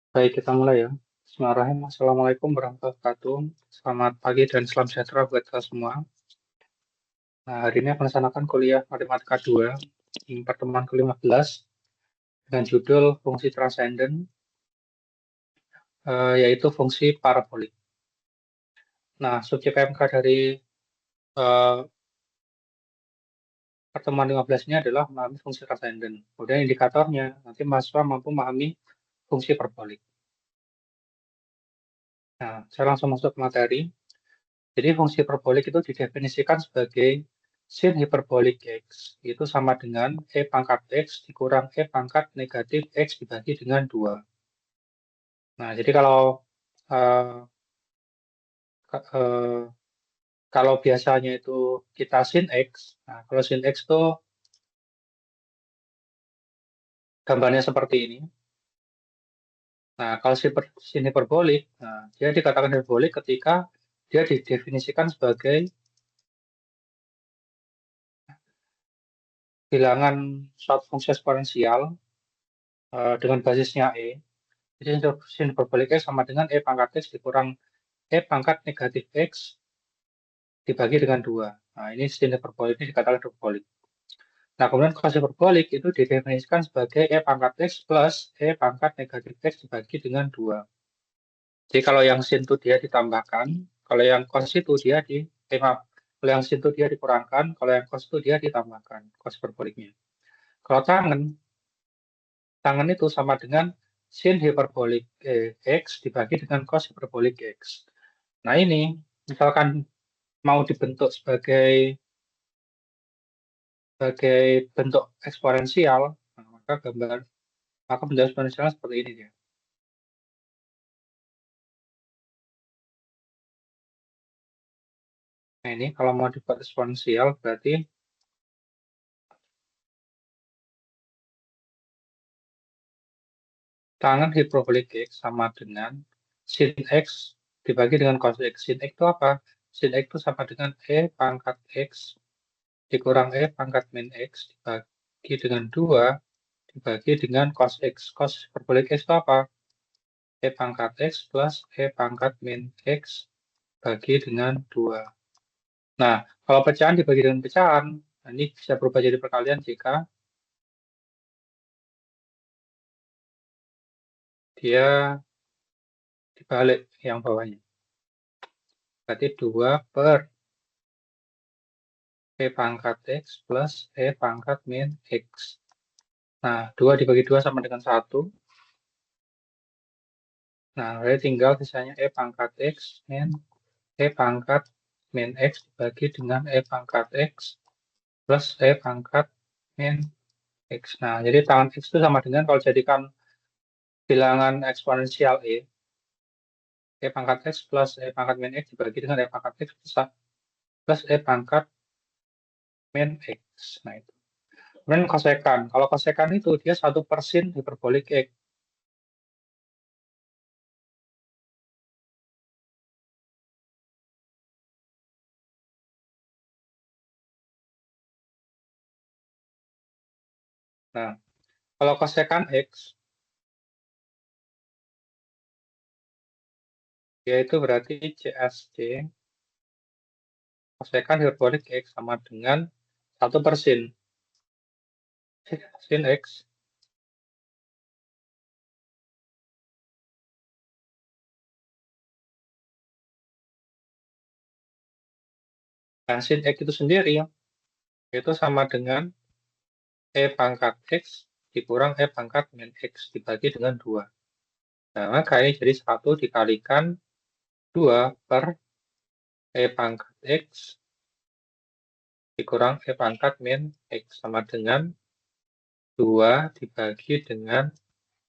Baik, kita mulai ya. Bismillahirrahmanirrahim. Assalamualaikum warahmatullahi wabarakatuh. Selamat pagi dan salam sejahtera buat kita semua. Nah, hari ini akan melaksanakan kuliah Matematika 2 di pertemuan ke-15 dengan judul fungsi transenden, yaitu fungsi parabolik. Nah, subjek PMK dari eh, pertemuan 15 ini adalah memahami fungsi transenden. Kemudian indikatornya, nanti mahasiswa mampu memahami fungsi parabolik. Nah, saya langsung masuk ke materi. Jadi fungsi parabolik itu didefinisikan sebagai sin hiperbolik X itu sama dengan E pangkat X dikurang E pangkat negatif X dibagi dengan 2. Nah, jadi eh, eh, kalau biasanya itu kita sin X, nah kalau sin X itu gambarnya seperti ini. Nah, kalau sin hiperbolik, nah, dia dikatakan hiperbolik ketika dia didefinisikan sebagai bilangan suatu fungsi eksponensial dengan basisnya E. Jadi sin hiperbolik X sama dengan E pangkat X dikurang E pangkat negatif X dibagi dengan 2. Nah, ini sin hiperbolik ini dikatakan hiperbolik. Nah, kemudian cos hiperbolik itu didefinisikan sebagai E pangkat X plus E pangkat negatif X dibagi dengan 2. Jadi kalau yang sin itu dia ditambahkan, kalau yang cos itu dia maaf, kalau yang sin itu dia dikurangkan, kalau yang cos itu dia ditambahkan, cos hiperboliknya. Kalau tangan itu sama dengan sin hiperbolik X dibagi dengan cos hiperbolik X. Nah, ini misalkan mau dibentuk sebagai bentuk eksponensial, nah, maka bentuk eksponensial seperti ini dia. Nah, ini kalau mau dibuat eksponensial berarti tangan hiperbolik X sama dengan sin X dibagi dengan cos X. Sin X itu apa? Sin X itu sama dengan E pangkat X dikurang E pangkat min X dibagi dengan 2 dibagi dengan cos X. Cos hiperbolik X itu apa? E pangkat X plus E pangkat min X bagi dengan 2. Nah, kalau pecahan dibagi dengan pecahan, nah ini bisa berubah jadi perkalian jika dia dibalik yang bawahnya. Berarti 2 per E pangkat X plus E pangkat min X. Nah, 2 dibagi 2 sama dengan 1. Nah, berarti tinggal sisanya E pangkat X min E pangkat min X dibagi dengan E pangkat X plus E pangkat min X. Nah, jadi tangan X itu sama dengan kalau jadikan bilangan eksponensial E pangkat X plus E pangkat min X dibagi dengan E pangkat X plus E pangkat min X. Nah, itu. Kemudian kosekan. Kalau kosekan itu dia 1/sin hiperbolik X. Nah, kalau kosekan X, yaitu berarti CSC, kosekan hiperbolik X sama dengan 1/sin. Sin X. Nah, sin X itu sendiri, itu sama dengan E pangkat X dikurang E pangkat min X dibagi dengan 2. Nah, maka ini jadi 1 dikalikan 2 per E pangkat X dikurang E pangkat min X sama dengan 2 dibagi dengan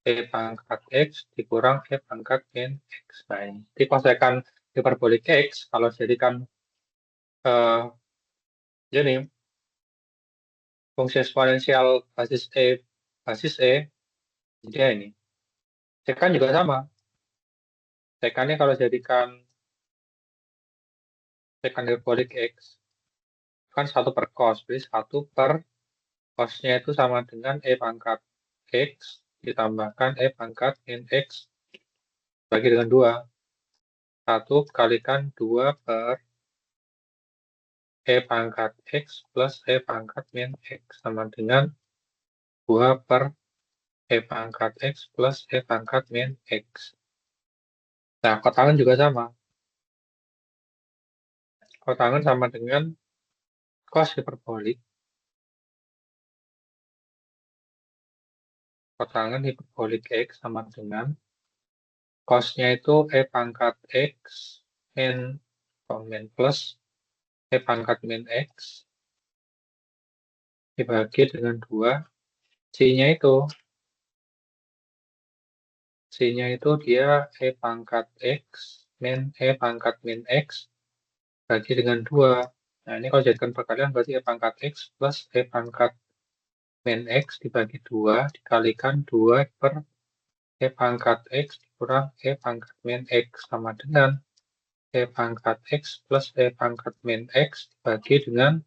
E pangkat X dikurang E pangkat min X. Nah, ini. Jadi kosekan hiperbolik X, kalau jadikan jadi fungsi eksponensial basis E, jadi ini. Sekan juga sama. Sekannya kalau jadikan sekan hiperbolik X, kan 1 per cos, jadi 1 per cosnya itu sama dengan E pangkat X ditambahkan E pangkat min X bagi dengan 2. 1 kalikan 2 per E pangkat X plus E pangkat min X sama dengan 2 per E pangkat X plus E pangkat min X. Nah, kotangan juga sama. Kotangan sama dengan cos hiperbolik. Kotangan hiperbolik X sama dengan cosnya itu E pangkat X min plus E pangkat min X dibagi dengan 2. C-nya itu dia E pangkat X min E pangkat min X bagi dengan 2. Nah, ini kalau jadikan perkalian berarti E pangkat X plus E pangkat min X dibagi 2 dikalikan 2 per E pangkat X dikurang E pangkat min X sama dengan E pangkat X plus E pangkat min X dibagi dengan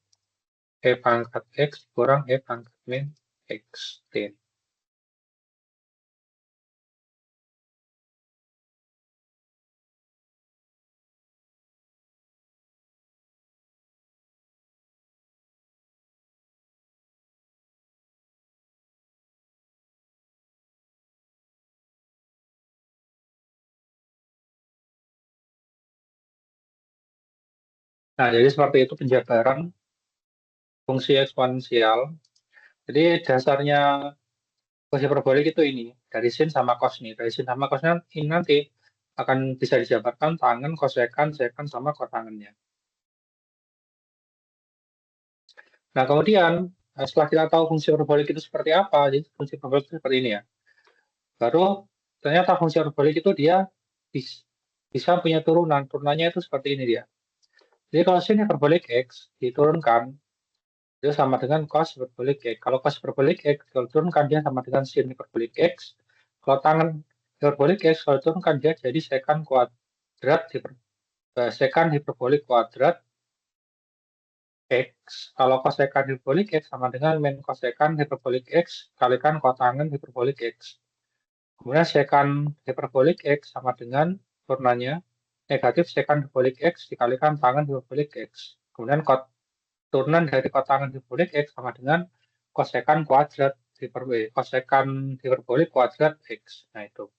E pangkat X dikurang E pangkat min X. Nah, jadi seperti itu penjabaran fungsi eksponensial. Jadi dasarnya fungsi hiperbolik itu ini, dari sin sama cos nih. Dari sin sama cosnya ini nanti akan bisa dijabarkan tangen, kosekan, sekan, sama kotangannya. Nah, kemudian setelah kita tahu fungsi hiperbolik itu seperti apa, jadi fungsi hiperbolik itu seperti ini ya. Baru ternyata fungsi hiperbolik itu dia bisa punya turunan. Turunannya itu seperti ini dia. Jadi kalau sin hiperbolik X diturunkan, itu sama dengan cos hiperbolik X. Kalau cos hiperbolik X, kalau turunkan dia sama dengan sin hiperbolik X. Kalau tangan hiperbolik X, kalau turunkan dia jadi sekan kuadrat, sekan hiperbolik kuadrat X. Kalau kosekan hiperbolik X sama dengan min kosekan hiperbolik X kalikan kotangen hiperbolik X. Kemudian sekan hiperbolik X sama dengan turunannya negatif sekan hiperbolik X dikalikan tangen hiperbolik X. Kemudian turunan dari kotangen hiperbolik X sama dengan kosekan kuadrat kosekan hiperbolik kuadrat X. Nah, itu.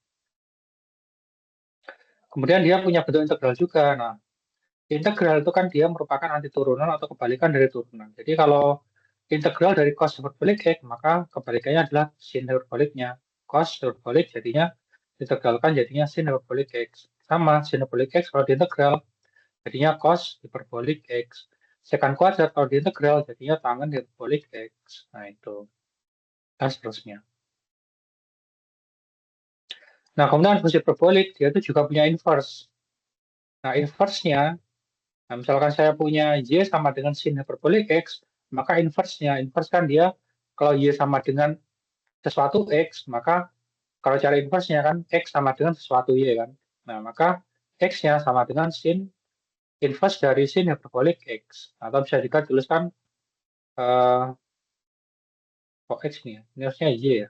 Kemudian dia punya bentuk integral juga. Nah, integral itu kan dia merupakan anti turunan atau kebalikan dari turunan. Jadi kalau integral dari cos hiperbolik X, maka kebalikannya adalah sin hiperboliknya. Cos hiperbolik jadinya integralkan jadinya sin hiperbolik X. Sama sin hiperbolik X kalau diintegral jadinya cos hiperbolik X. Sekan kuadrat kalau diintegral jadinya tangen hiperbolik X. Nah, itu. Dan seterusnya. Nah, kemudian fungsi hiperbolik dia itu juga punya inverse. Nah, inverse-nya, nah, misalkan saya punya Y sama dengan sin hiperbolik X, maka inverse kan dia kalau Y sama dengan sesuatu X, maka kalau cara inverse-nya kan X sama dengan sesuatu Y kan. Nah, maka X-nya sama dengan sin inverse dari sin hiperbolik X. Atau bisa juga tuliskan kok X nih ya, ini harusnya Y ya.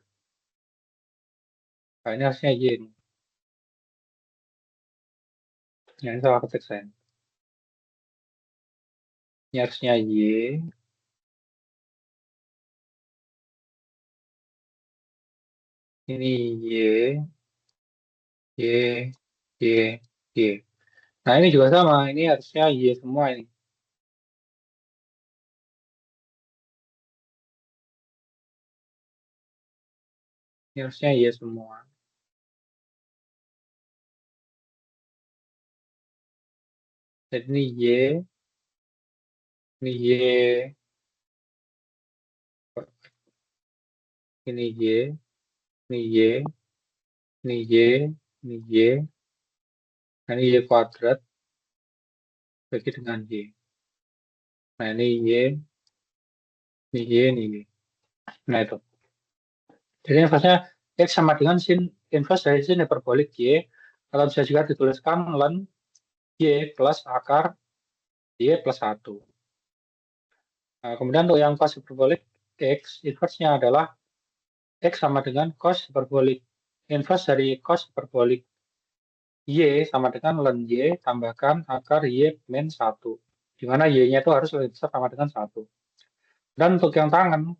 Nah, ini harusnya Y nih. Nah, ini salah ketik saya. Ini harusnya Y. Ini Y, Y, Y, Y. Nah, ini juga sama. Ini harusnya Y semua ini. Ini harusnya Y semua. Jadi ini Y, ini Y, ini Y, ini Y, ini Y, ini Y, nah ini Y kuadrat bagi dengan Y. Nah, ini Y, ini Y, ini Y. Nah, itu. Jadi inverse-nya X sama dengan sin inverse dari sin hiperbolik Y. Atau bisa juga dituliskan ln Y plus akar Y plus 1. Nah, kemudian untuk yang cos hiperbolik X, inverse-nya adalah X sama dengan cos hiperbolik. Inverse dari cos hiperbolik Y sama dengan ln Y tambahkan akar Y min 1. Di mana Y-nya itu harus lebih besar sama dengan 1. Dan untuk yang tangen,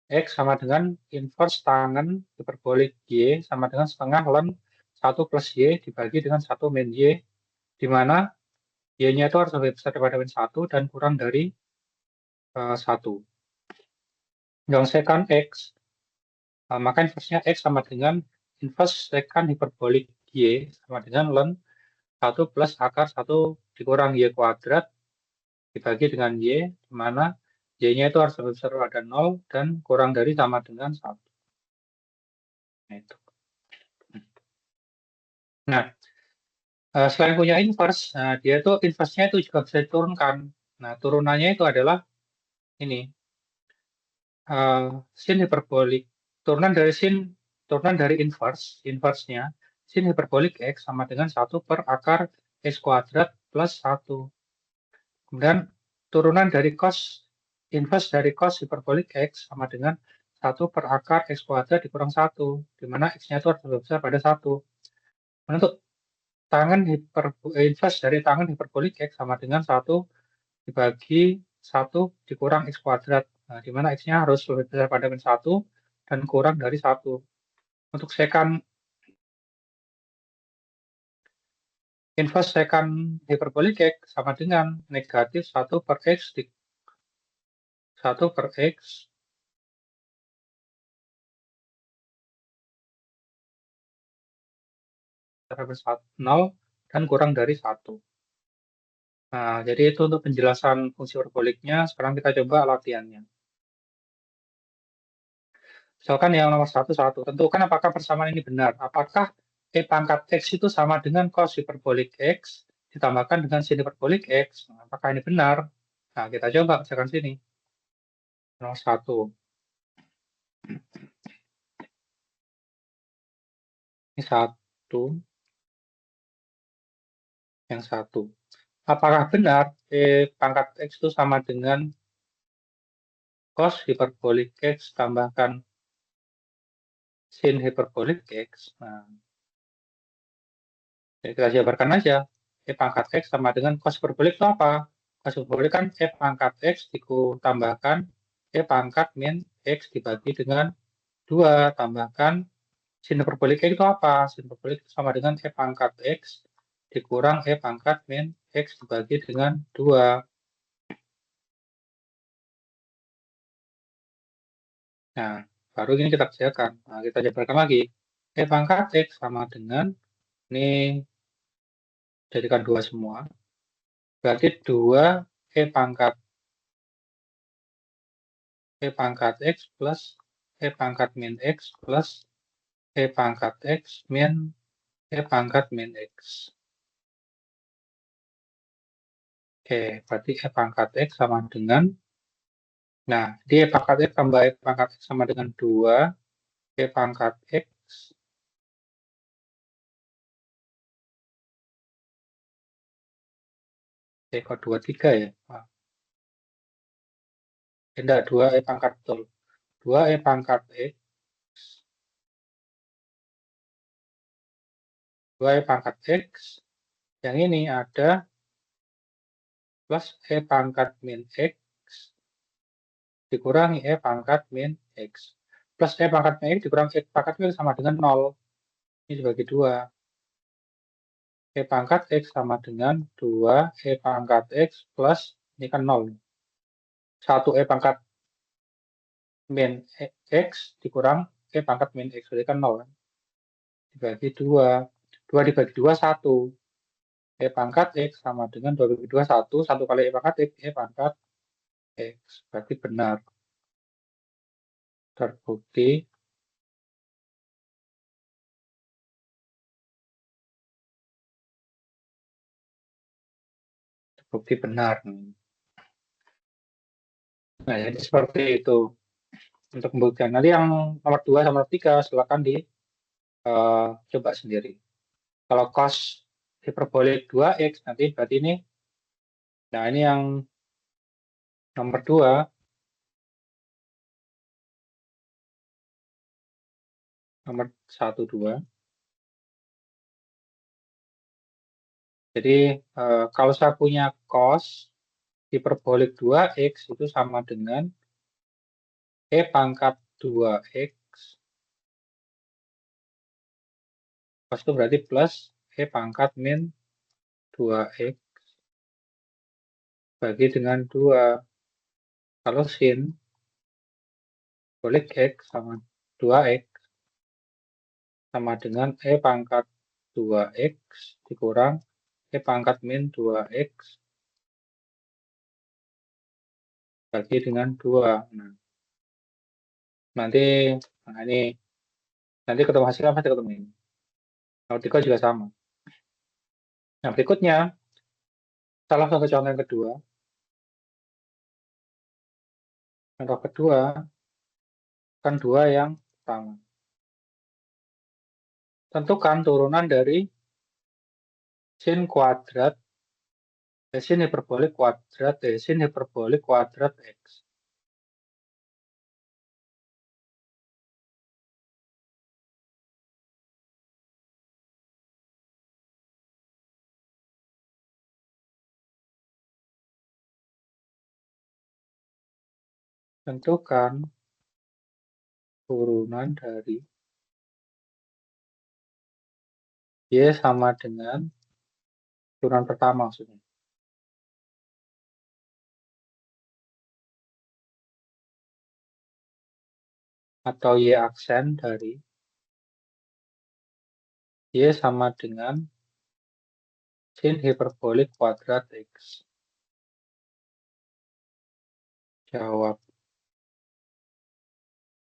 X sama dengan inverse tangen hiperbolik Y sama dengan setengah ln 1 plus Y dibagi dengan 1 min Y, di mana Y-nya itu harus lebih besar daripada min 1 dan kurang dari 1. Yang secant X, maka inverse-nya X sama dengan inverse secant hiperbolik Y sama dengan ln 1 plus akar 1 dikurang Y kuadrat dibagi dengan Y, di mana Y-nya itu harus lebih besar daripada 0 dan kurang dari sama dengan 1. Nah, itu. Nah, selain punya inverse, dia itu inverse-nya itu juga bisa diturunkan. Nah, turunannya itu adalah ini, sin hiperbolik. Turunan dari inverse-nya, sin hiperbolik X sama dengan 1 per akar X kuadrat plus 1. Kemudian turunan dari inverse dari cos hiperbolik X sama dengan 1 per akar X kuadrat dikurang 1, di mana X-nya itu harus lebih besar pada 1. Untuk inverse dari tangen hiperbolik X sama dengan 1 dibagi 1 dikurang X kuadrat, nah, di mana X-nya harus lebih besar pada min 1 dan kurang dari 1. Untuk inverse secant hiperbolik X sama dengan negatif 1 per X 1 per X terhadap 0 dan kurang dari 1. Nah, jadi itu untuk penjelasan fungsi hiperboliknya. Sekarang kita coba latihannya. Misalkan yang nomor 1, tentukan apakah persamaan ini benar. Apakah E pangkat X itu sama dengan cos hiperbolik X ditambahkan dengan sin hiperbolik X. Nah, apakah ini benar? Nah, kita coba misalkan sini. Nomor 1. Ini 1. Yang 1. Apakah benar E pangkat X itu sama dengan cos hiperbolik X tambahkan sin hiperbolik X? Nah, jadi kita jabarkan aja. E pangkat X sama dengan cos hiperbolik itu apa? Cos hiperbolik kan E pangkat X ditambahkan E pangkat min X dibagi dengan 2 tambahkan sin hiperbolik X itu apa? Sin hiperbolik sama dengan E pangkat X dikurang E pangkat min X dibagi dengan 2. Nah, baru ini kita kerjakan. Nah, kita jabarkan lagi. E pangkat X sama dengan, ini jadikan 2 semua. Berarti 2 E pangkat X plus E pangkat min X plus E pangkat X min E pangkat min X. Oke, berarti E pangkat X sama dengan, nah, di E pangkat X tambah E pangkat X sama dengan 2 E pangkat X. Kok 2, 3 ya? Tidak, 2 E pangkat betul. 2 E pangkat X. 2 E pangkat X. Yang ini ada plus E pangkat min X dikurangi E pangkat min X. Plus E pangkat min X dikurangi E pangkat min X sama dengan 0. Ini dibagi 2. E pangkat X sama dengan 2 E pangkat X plus, ini kan 0. 1 E pangkat min X dikurang E pangkat min X. Jadi kan 0. Dibagi 2. 2 dibagi 2, 1. E pangkat X sama dengan 2 bagi 2, 1. 1 kali E pangkat X, E pangkat X. Berarti benar. Terbukti benar. Nah, jadi seperti itu untuk membuktikan. Nanti yang nomor 2 sama nomor 3 silakan coba sendiri. Kalau cos hiperbolik 2x nanti berarti ini, nah ini yang nomor 2, nomor 1, 2. Jadi kalau saya punya cos hiperbolik 2x itu sama dengan E pangkat 2x, cos itu berarti plus E pangkat min 2x bagi dengan 2. Kalau sin bolik x sama 2x sama dengan E pangkat 2x dikurang E pangkat min 2x bagi dengan 2. Nah, nanti nanti ketemu hasilnya pasti ketemu ini. Nautico juga sama. Nah, berikutnya salah satu contoh yang kedua. Contoh kedua kan 2 yang pertama. Tentukan turunan dari sin kuadrat sin hiperbolik kuadrat sin hiperbolik kuadrat x. Tentukan turunan dari y sama dengan turunan pertama maksudnya. Atau y aksen dari y sama dengan sin hiperbolik kuadrat x. Jawab.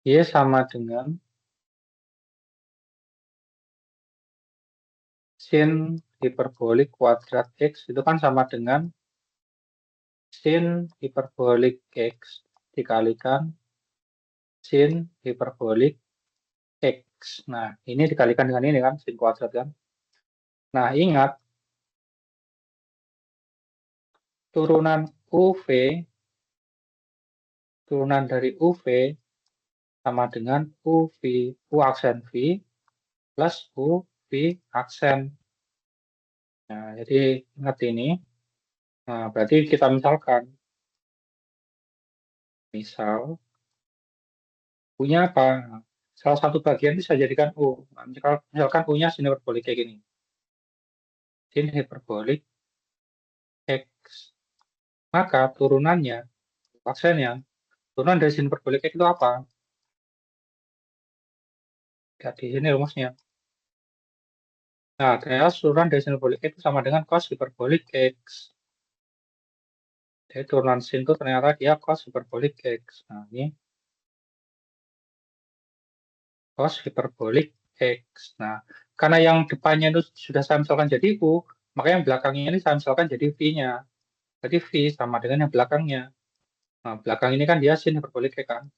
Y sama dengan sin hiperbolik kuadrat x itu kan sama dengan sin hiperbolik x dikalikan sin hiperbolik x. Nah, ini dikalikan dengan ini kan, sin kuadrat kan. Nah, ingat, turunan UV, turunan dari UV sama dengan UV, U aksen V plus UV aksen. Nah, jadi ingat ini. Nah, berarti kita misalkan, misal, punya apa? Salah satu bagian bisa jadikan U. Nah, misalkan punya sin hiperbolik kayak gini. Sin hiperbolik X. Maka turunannya, aksennya, turunan dari sin hiperbolik X itu apa? Lihat di sini rumusnya. Nah, ternyata turunan dari sin hiperbolik X itu sama dengan cos hiperbolik X. Jadi turunan sin itu ternyata dia cos hiperbolik X. Nah, ini cos hiperbolik X. Nah, karena yang depannya itu sudah saya misalkan jadi U, maka yang belakangnya ini saya misalkan jadi V-nya. Jadi V sama dengan yang belakangnya. Nah, belakang ini kan dia sin hiperbolik X kan.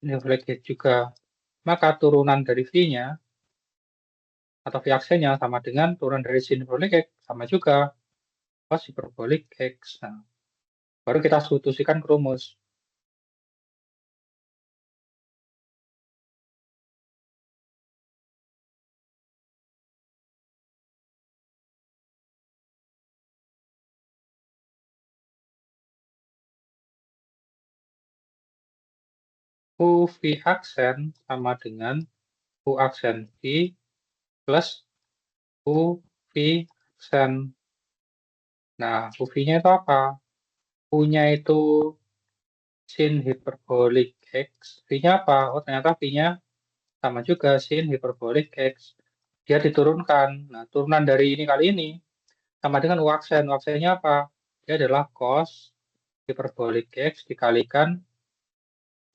Sin hiperbolik X juga. Maka turunan dari V-nya atau V aksennya sama dengan turunan dari sin hiperbolik X. Sama juga cos hiperbolik X. Nah, baru kita substitusikan ke rumus. UV aksen sama dengan U aksen V plus UV aksen. Nah, UV-nya itu apa? U-nya itu sin hiperbolik X. V-nya apa? Oh, ternyata V-nya sama juga sin hiperbolik X. Dia diturunkan. Nah, turunan dari ini kali ini sama dengan U aksen. U aksennya apa? Dia adalah cos hiperbolik X dikalikan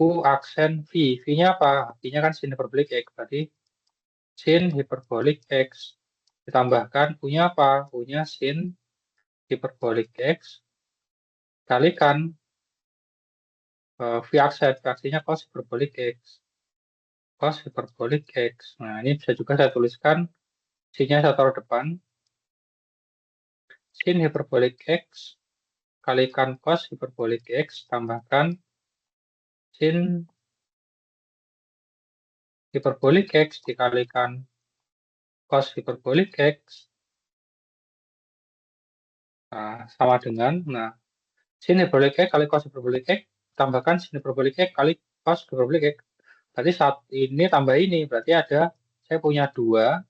U aksen V. V-nya apa? V-nya kan sin hiperbolik X. Berarti sin hiperbolik X. Ditambahkan U-nya apa? U-nya sin hiperbolik X. Kalikan V aksen. V aksennya cos hiperbolik X. Cos hiperbolik X. Nah, ini bisa juga saya tuliskan. Sin-nya saya taruh depan. Sin hiperbolik X. Kalikan cos hiperbolik X. Tambahkan sin hiperbolik X dikalikan cos hiperbolik X Nah, sama dengan, sin hiperbolik X kali cos hiperbolik X, tambahkan sin hiperbolik X kali cos hiperbolik X. Berarti saat ini tambah ini, berarti saya punya 2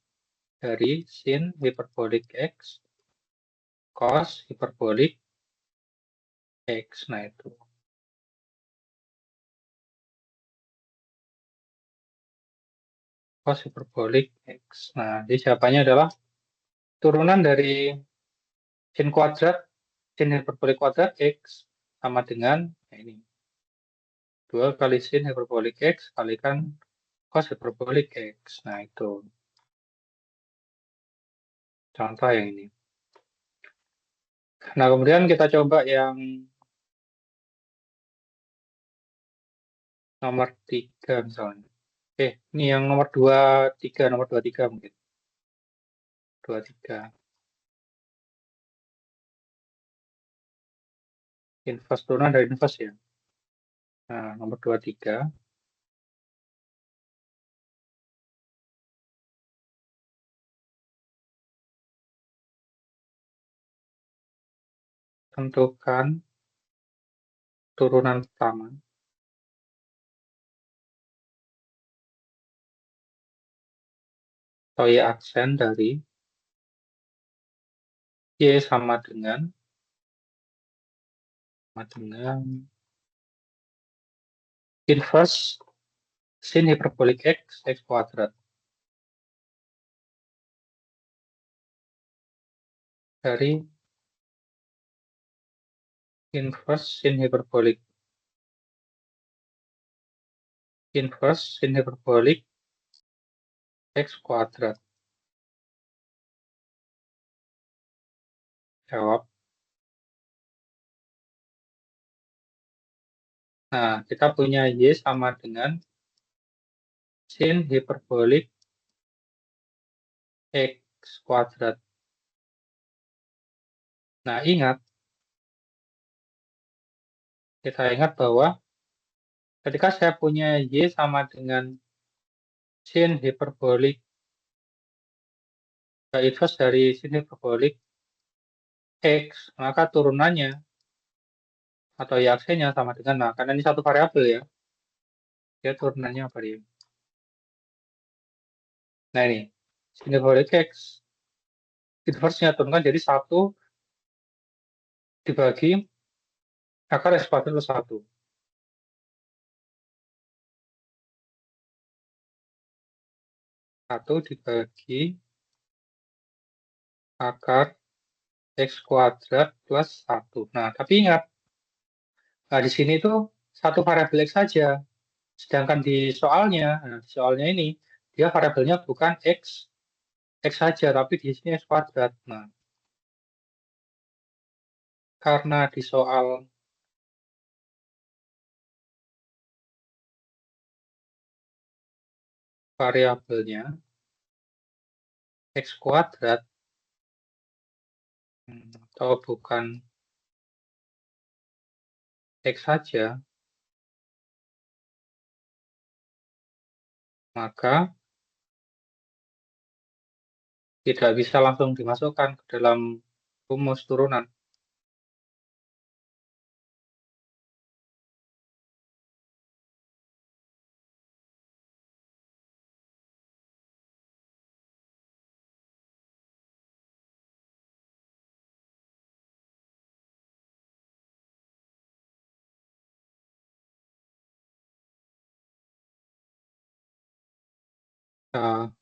dari sin hiperbolik X cos hiperbolik X. Nah, itu. Cos hiperbolik X. Nah, jadi jawabannya adalah turunan dari sin kuadrat, sin hiperbolik kuadrat X sama dengan ini. 2 kali sin hiperbolik X kalikan cos hiperbolik X. Nah, itu. Contoh yang ini. Nah, kemudian kita coba yang nomor 3 misalnya. Ini yang nomor 23, nomor 23 mungkin. 23. Inverse turunan dari inverse ya. Nah, nomor 23. Tentukan turunan pertama. Atau Y aksen dari Y sama dengan inverse sin hiperbolik X, X kuadrat. Dari inverse sin hiperbolik X kuadrat. Jawab. Nah, kita punya Y sama dengan sin hiperbolik X kuadrat. Nah, kita ingat bahwa ketika saya punya Y sama dengan sin hiperbolik inverse dari sin hiperbolik X, maka turunannya atau Y aksennya sama dengan, karena ini satu variabel ya, dia turunannya apa dia? Nah, ini sin hiperbolik X inverse-nya turunkan jadi 1 dibagi akar X kuadrat plus 1. 1 dibagi akar X kuadrat plus 1. Nah, tapi ingat, di sini tuh satu variabel X saja. Sedangkan di soalnya ini, dia variabelnya bukan X saja, tapi di sini X kuadrat. Nah, karena di soal variabelnya X kuadrat, atau bukan X saja, maka tidak bisa langsung dimasukkan ke dalam rumus turunan.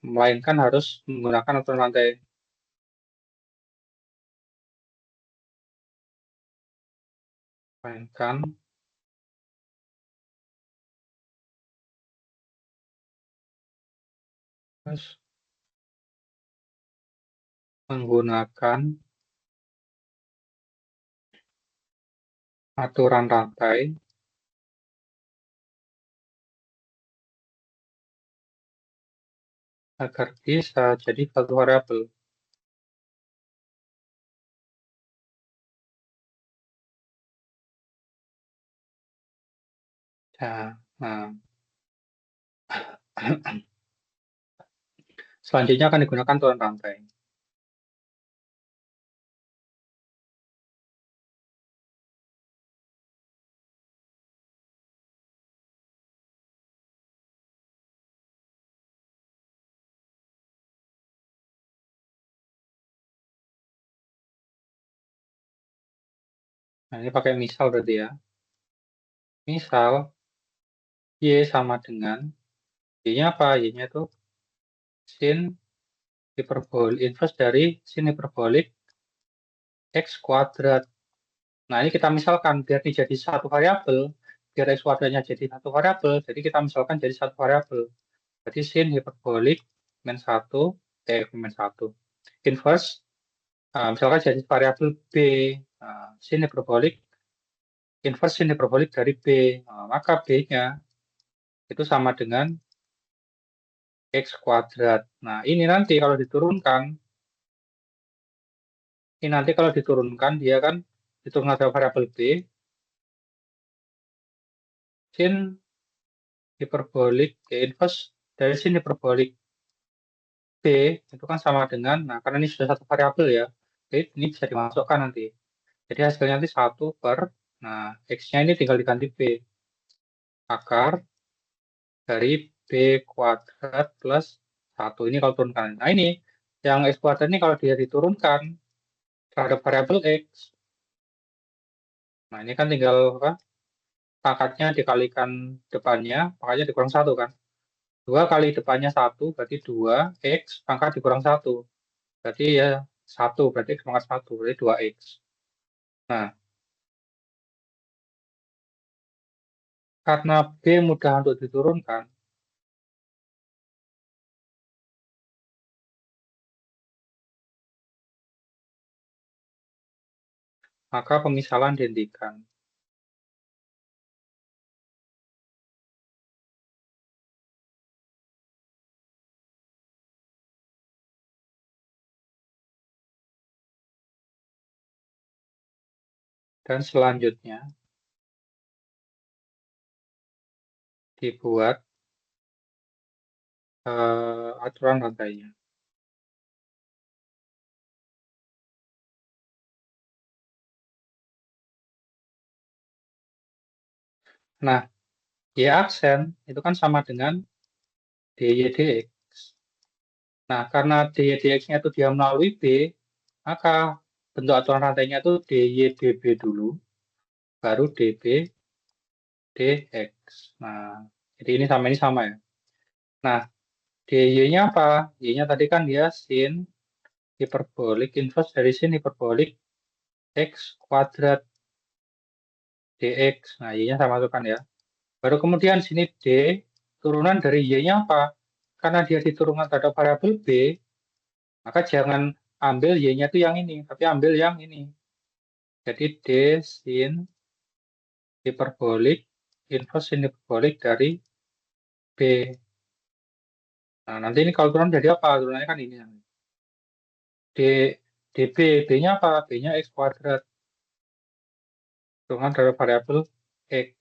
Melainkan harus menggunakan aturan rantai. Melainkan harus menggunakan aturan rantai agar bisa jadi satu variabel. Nah, selanjutnya akan digunakan aturan rantai. Nah, ini pakai misal berarti ya. Misal, Y sama dengan, Y-nya apa? Y-nya itu sin hiperbolik, inverse dari sin hiperbolik X kuadrat. Nah, ini kita misalkan, biar dijadi satu variabel, biar X kuadratnya jadi satu variabel, jadi kita misalkan jadi satu variabel. Berarti sin hiperbolik min 1, min 1. Inverse, misalkan jadi variabel B, sin hiperbolik, inverse sin hiperbolik dari B. Maka B-nya itu sama dengan X kuadrat. Nah, ini nanti kalau diturunkan, dia kan diturunkan dari variabel B, sin hiperbolik, inverse dari sin hiperbolik B itu kan sama dengan, nah karena ini sudah satu variabel ya, jadi ini bisa dimasukkan nanti. Jadi hasilnya nanti 1 per, nah X-nya ini tinggal diganti B, akar dari B kuadrat plus 1. Ini kalau turunkan. Nah ini, yang X kuadrat ini kalau dia diturunkan terhadap variabel X, nah ini kan tinggal apa? Pangkatnya dikalikan depannya, pangkatnya dikurang 1 kan. 2 kali depannya 1, berarti 2, X, pangkat dikurang 1. Berarti ya 1, berarti X pangkat 1, berarti 2X. Nah, karena B mudah untuk diturunkan, maka pemisalan dihentikan. Dan selanjutnya dibuat aturan rantainya. Nah, Y aksen itu kan sama dengan DY dx. Nah, karena DY dx-nya itu dia melalui B, maka bentuk aturan rantainya itu DY dB dulu, baru DB dx. Nah, jadi ini sama ya. Nah, dy-nya apa? Y-nya tadi kan dia sin hiperbolik inverse dari sin hiperbolik X kuadrat dx. Nah, Y-nya sama itu kan ya. Baru kemudian sini D, turunan dari Y-nya apa? Karena dia diturunkan terhadap variabel B, maka jangan ambil Y-nya itu yang ini, tapi ambil yang ini. Jadi D sin hiperbolik, inverse sin hiperbolik dari B. Nah, nanti ini kalau turun jadi apa? Turunannya kan ini. D, DB, B-nya apa? B-nya X kuadrat. Turunan dari variabel X.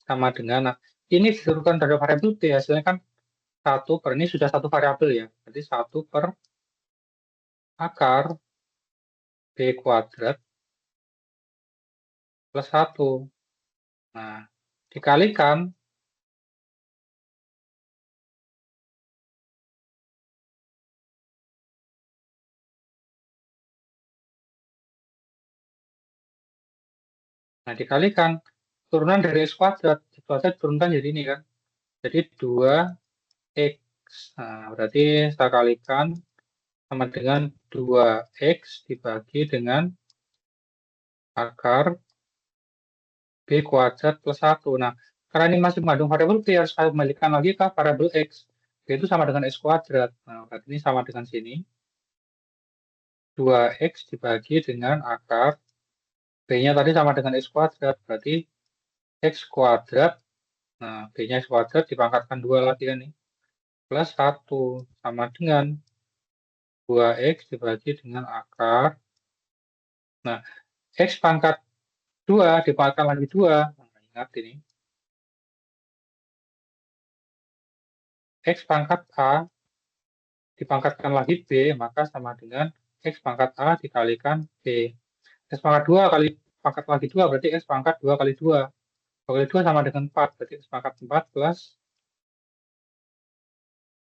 Sama dengan, nah, ini diturunkan dari variabel B, hasilnya kan 1 per, ini sudah satu variabel ya. Jadi 1 per akar B kuadrat plus 1. Nah, dikalikan, dikalikan turunan dari X kuadrat. X kuadrat turunkan jadi ini kan. Jadi 2X. Nah, berarti saya kalikan sama dengan 2X dibagi dengan akar B kuadrat plus 1. Nah, karena ini masih mengandung variabel B, harus saya kembalikan lagi ke variabel X. B itu sama dengan X kuadrat. Nah, berarti ini sama dengan sini. 2X dibagi dengan akar B-nya tadi sama dengan X kuadrat. Berarti X kuadrat. Nah, B-nya X kuadrat dipangkatkan 2 lagi kan nih. Plus 1 sama dengan 2X dibagi dengan akar. Nah, X pangkat 2 dipangkatkan lagi 2. Nah, ingat ini. X pangkat A dipangkatkan lagi B, maka sama dengan X pangkat A dikalikan B. X pangkat 2 kali pangkat lagi 2 berarti X pangkat 2 kali 2. 2 kali 2 sama dengan 4, berarti X pangkat 4 plus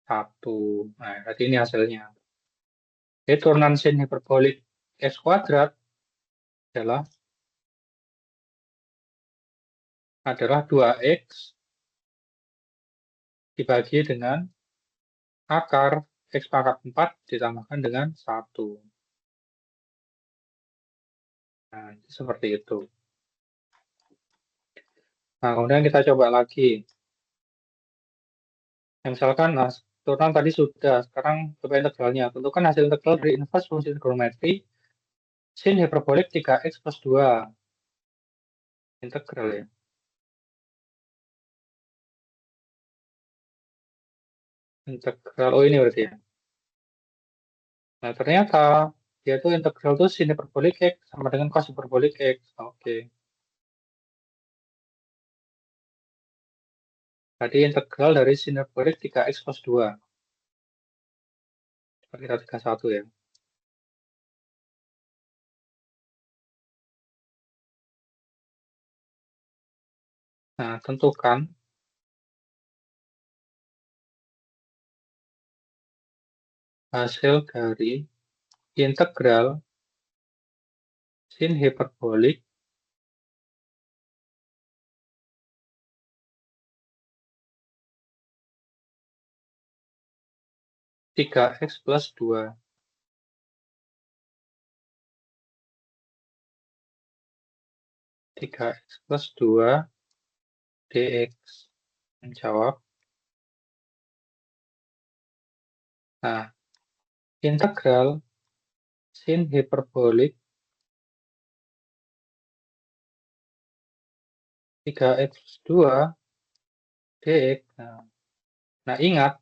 1. Nah, berarti ini hasilnya. Jadi turunan sin hiperbolik X kuadrat adalah 2x dibagi dengan akar x pangkat 4 ditambahkan dengan 1. Nah, seperti itu. Nah, kemudian kita coba lagi. Misalkan, nah, turunan tadi sudah, sekarang coba integralnya. Tentukan hasil integral dari inverse fungsi trigonometri sin hiperbolik 3x plus 2. Integral ya. Integral, oh ini berarti ya. Nah, ternyata dia tuh integral tuh sin hiperbolik x sama dengan cos hiperbolik x. Oke. Jadi integral dari sin hiperbolik 3x plus 2. Coba kita 31 ya. Nah, tentukan hasil dari integral sin hiperbolik 3x plus 2. 3x plus 2 dx. Menjawab. Nah, integral sin hiperbolik 3x plus 2 dx. Nah, ingat,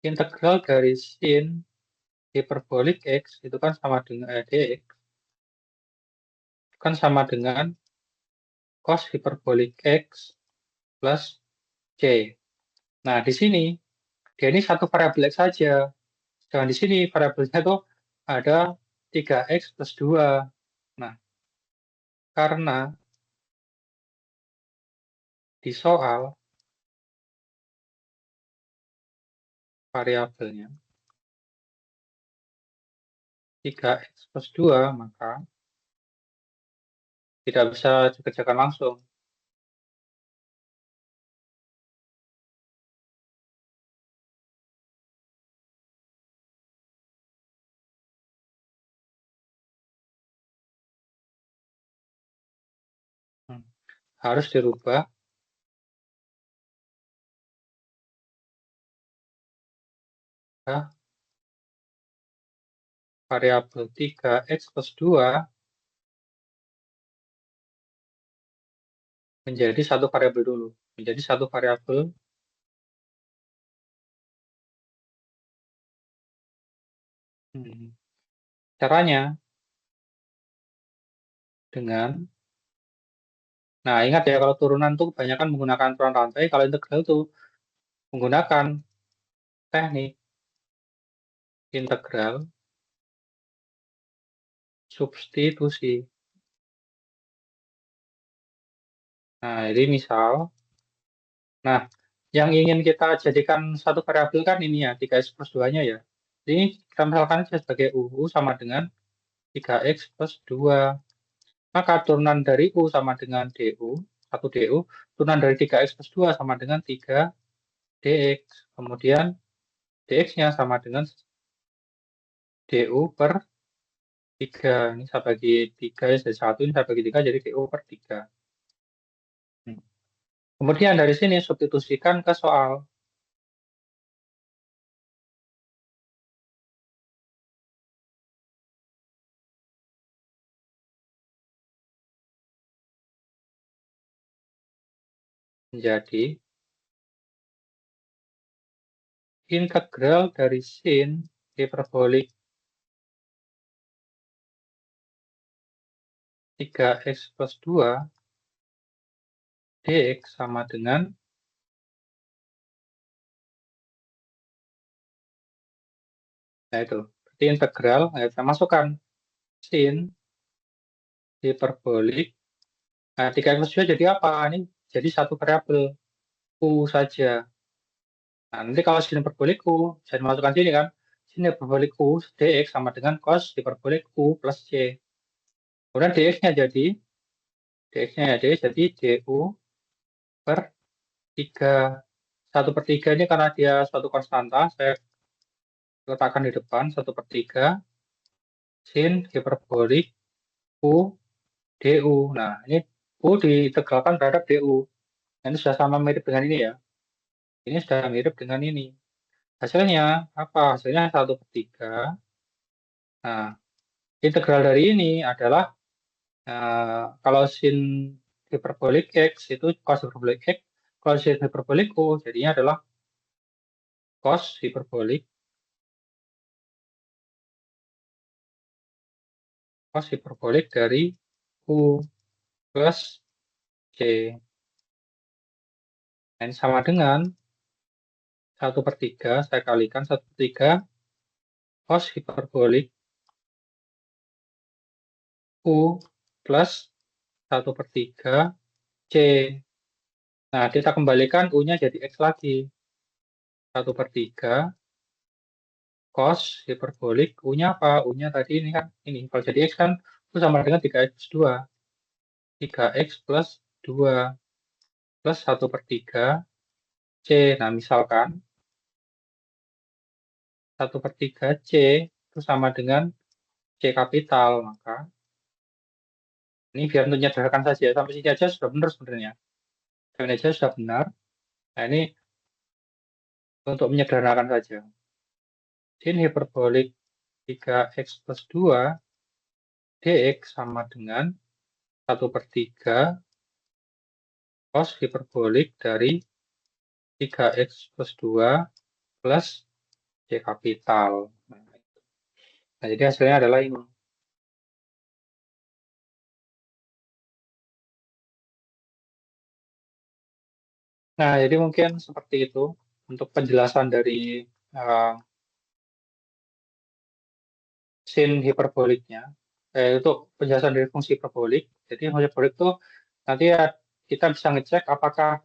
integral dari sin hiperbolik x itu kan sama dengan dx. Kan sama dengan cos hiperbolik x plus c. Nah, di sini dia ini satu variabel x saja. Sedangkan di sini variabelnya tuh ada 3x plus 2. Nah, karena di soal variabelnya 3x plus 2, maka tidak bisa dikerjakan langsung. Harus dirubah ke variabel 3x plus 2 menjadi satu variabel dulu. Menjadi satu variabel caranya dengan, nah ingat ya, kalau turunan tuh kebanyakan menggunakan turunan rantai, kalau integral tuh menggunakan teknik integral substitusi. Nah, jadi misal, nah yang ingin kita jadikan satu variabel kan ini ya, 3x plus 2-nya ya. Ini kita misalkan saja sebagai U sama dengan 3x plus 2. Maka turunan dari U sama dengan DU, 1 DU, turunan dari 3x plus 2 sama dengan 3 dx. Kemudian dx-nya sama dengan du per 3. Ini saya bagi 3 jadi 1, ini saya bagi 3 jadi du per 3. Kemudian dari sini substitusikan ke soal. Menjadi integral dari sin hiperbolik 3x plus 2 dx sama dengan, nah itu, berarti integral, nah, saya masukkan sin hiperbolik, nah 3x plus 2 jadi apa? Ini jadi satu variabel U saja. Nah, nanti kalau sin hiperbolik U, saya masukkan sini kan, sin hiperbolik U dx sama dengan cos hiperbolik U plus C. Kemudian dx-nya jadi du per 3. 1/3 ini karena dia suatu konstanta, saya letakkan di depan 1/3 sin hiperbolik U du. Nah, ini U diintegralkan terhadap du. Nah, ini sudah sama mirip dengan ini ya. Ini sudah mirip dengan ini. Hasilnya apa? Hasilnya 1/3. Nah, integral dari ini adalah kalau sin hiperbolik X itu cos hiperbolik X, kalau sin hiperbolik U jadinya adalah cos hiperbolik dari U plus C. Dan sama dengan 1/3, saya kalikan 1/3 cos hiperbolik U plus 1/3 C. Nah, kita kembalikan U-nya jadi X lagi. 1/3 cos hiperbolik U-nya apa? U-nya tadi ini kan ini. Kalau jadi X kan itu sama dengan 3X plus 2. 3X plus 2 plus 1/3 C. Nah, misalkan 1/3 C itu sama dengan C kapital. Maka ini biar menyederhanakan saja. Sampai sini aja sudah benar sebenarnya. Sampai aja sudah benar. Nah, ini untuk menyederhanakan saja. Sin hiperbolik 3X plus 2 dx sama dengan 1/3 cos hiperbolik dari 3X plus 2 plus C kapital. Nah, jadi hasilnya adalah ini. Nah, jadi mungkin seperti itu untuk penjelasan dari uh, sin hiperboliknya. Untuk penjelasan dari fungsi hiperbolik. Jadi fungsi hiperbolik itu nanti ya, kita bisa ngecek apakah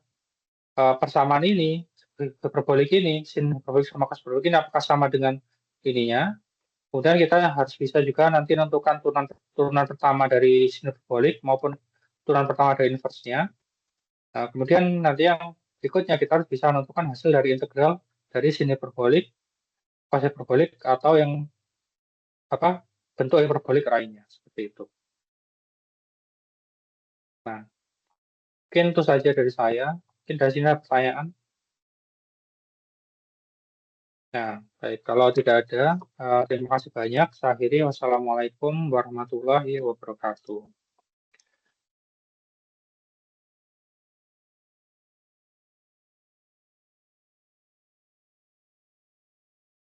persamaan ini, hiperbolik ini, sin hiperbolik sama cos hiperbolik ini apakah sama dengan ininya. Kemudian kita harus bisa juga nanti menentukan turunan pertama dari sin hiperbolik maupun turunan pertama dari inversnya. Nah, kemudian nanti yang berikutnya kita harus bisa menentukan hasil dari integral dari sin hiperbolik, cos hiperbolik atau yang apa bentuk hiperbolik lainnya seperti itu. Nah, mungkin itu saja dari saya. Mungkin dari sini ada pertanyaan. Nah, baik. Kalau tidak ada, terima kasih banyak. Saya akhiri. Wassalamualaikum warahmatullahi wabarakatuh.